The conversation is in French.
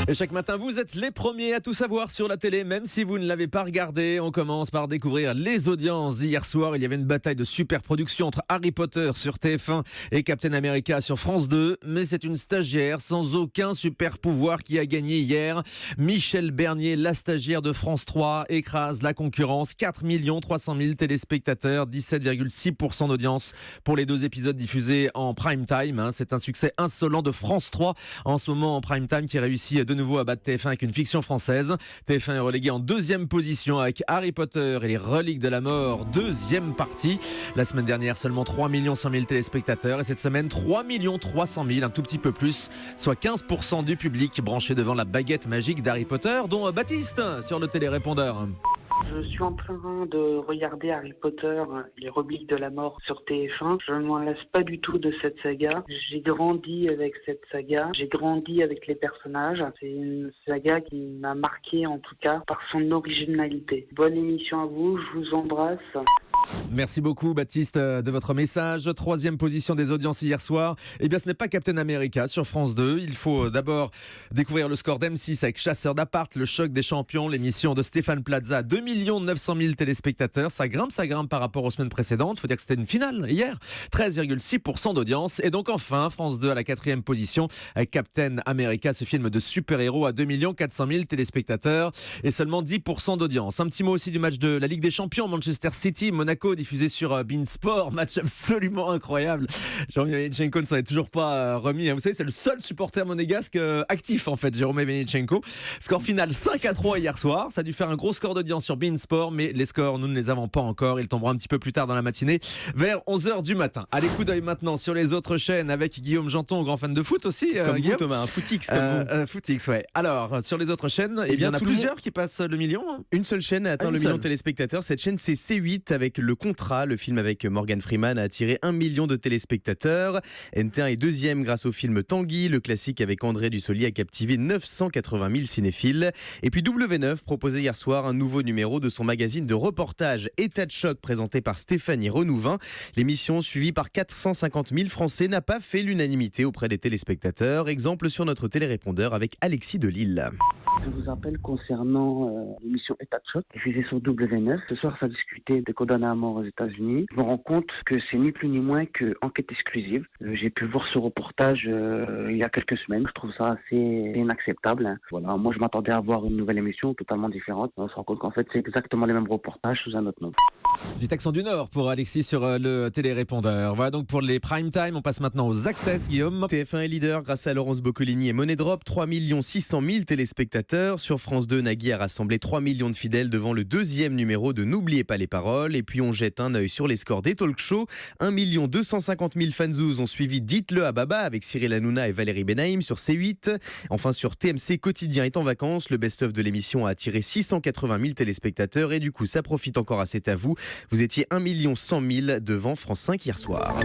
Et chaque matin, vous êtes les premiers à tout savoir sur la télé, même si vous ne l'avez pas regardé. On commence par découvrir les audiences. Hier soir, il y avait une bataille de super production entre Harry Potter sur TF1 et Captain America sur France 2. Mais c'est une stagiaire sans aucun super pouvoir qui a gagné hier. Michel Bernier, la stagiaire de France 3, écrase la concurrence. 4 300 000 téléspectateurs, 17,6% d'audience pour les 2 épisodes diffusés en prime time. C'est un succès insolent de France 3 en ce moment en prime time qui réussit de nouveau à battre TF1 avec une fiction française. TF1 est relégué en 2e position avec Harry Potter et les reliques de la mort, 2e partie. La semaine dernière, seulement 3 100 000 téléspectateurs et cette semaine, 3 300 000, un tout petit peu plus, soit 15% du public branché devant la baguette magique d'Harry Potter, dont Baptiste sur le télérépondeur. Je suis en train de regarder Harry Potter, les reliques de la mort sur TF1. Je ne m'en lasse pas du tout de cette saga. J'ai grandi avec cette saga. J'ai grandi avec les personnages. C'est une saga qui m'a marqué en tout cas par son originalité. Bonne émission à vous, je vous embrasse. Merci beaucoup Baptiste de votre message. 3e position des audiences hier soir. Eh bien ce n'est pas Captain America sur France 2. Il faut d'abord découvrir le score d'M6 avec Chasseur d'appart, le choc des champions, l'émission de Stéphane Plaza. 2 900 000 téléspectateurs. Ça grimpe par rapport aux semaines précédentes. Il faut dire que c'était une finale hier. 13,6% d'audience. Et donc enfin France 2 à la 4e position avec Captain America, ce film de super-héros à 2 400 000 téléspectateurs et seulement 10% d'audience. Un petit mot aussi du match de la Ligue des Champions, Manchester City, Monaco, diffusé sur beIN Sport. Match absolument incroyable. Jérôme Yanichenko ne s'en est toujours pas remis. Vous savez, c'est le seul supporter monégasque actif en fait, Jérôme Yanichenko. Score final 5-3 hier soir. Ça a dû faire un gros score d'audience sur beIN Sport, mais les scores, nous ne les avons pas encore. Ils tomberont un petit peu plus tard dans la matinée, vers 11h du matin. Allez, coup d'œil maintenant sur les autres chaînes avec Guillaume Janton, grand fan de foot aussi. Comme vous, Guillaume. Thomas, un footix comme vous. Footix, ouais. Alors, sur les autres chaînes, il y en a plusieurs qui passent le million. Une seule chaîne a atteint le million de téléspectateurs. Cette chaîne, c'est C8 avec Le Contrat. Le film avec Morgan Freeman a attiré 1 million de téléspectateurs. NT1 est 2e grâce au film Tanguy. Le classique avec André Dussolier a captivé 980 000 cinéphiles. Et puis W9 proposait hier soir un nouveau numéro de son magazine de reportage État de choc présenté par Stéphanie Renouvin. L'émission suivie par 450 000 Français n'a pas fait l'unanimité auprès des téléspectateurs. Exemple sur notre télérépondeur avec Alexis Delille. Je vous appelle concernant l'émission État de choc diffusée sur W9. Ce soir, ça discutait des condamnés à mort aux États-Unis. Je me rends compte que c'est ni plus ni moins que enquête exclusive. J'ai pu voir ce reportage il y a quelques semaines. Je trouve ça assez inacceptable. Voilà, moi je m'attendais à voir une nouvelle émission totalement différente. On se rend compte qu'en fait c'est exactement les mêmes reportages sous un autre nom. Du Accent du Nord pour Alexis sur le télérépondeur. Voilà donc pour les prime time. On passe maintenant aux access, Guillaume. TF1 est leader grâce à Laurence Boccolini et Money Drop. 3 600 000 téléspectateurs. Sur France 2, Nagui a rassemblé 3 millions de fidèles devant le 2e numéro de N'oubliez pas les paroles. Et puis on jette un œil sur les scores des talk shows. 1 250 000 fanzouz ont suivi Dites-le à Baba avec Cyril Hanouna et Valérie Benaïm sur C8. Enfin sur TMC, Quotidien est en vacances. Le best-of de l'émission a attiré 680 000 téléspectateurs. Et du coup, ça profite encore à C'est à vous. Vous étiez 1 100 000 devant France 5 hier soir.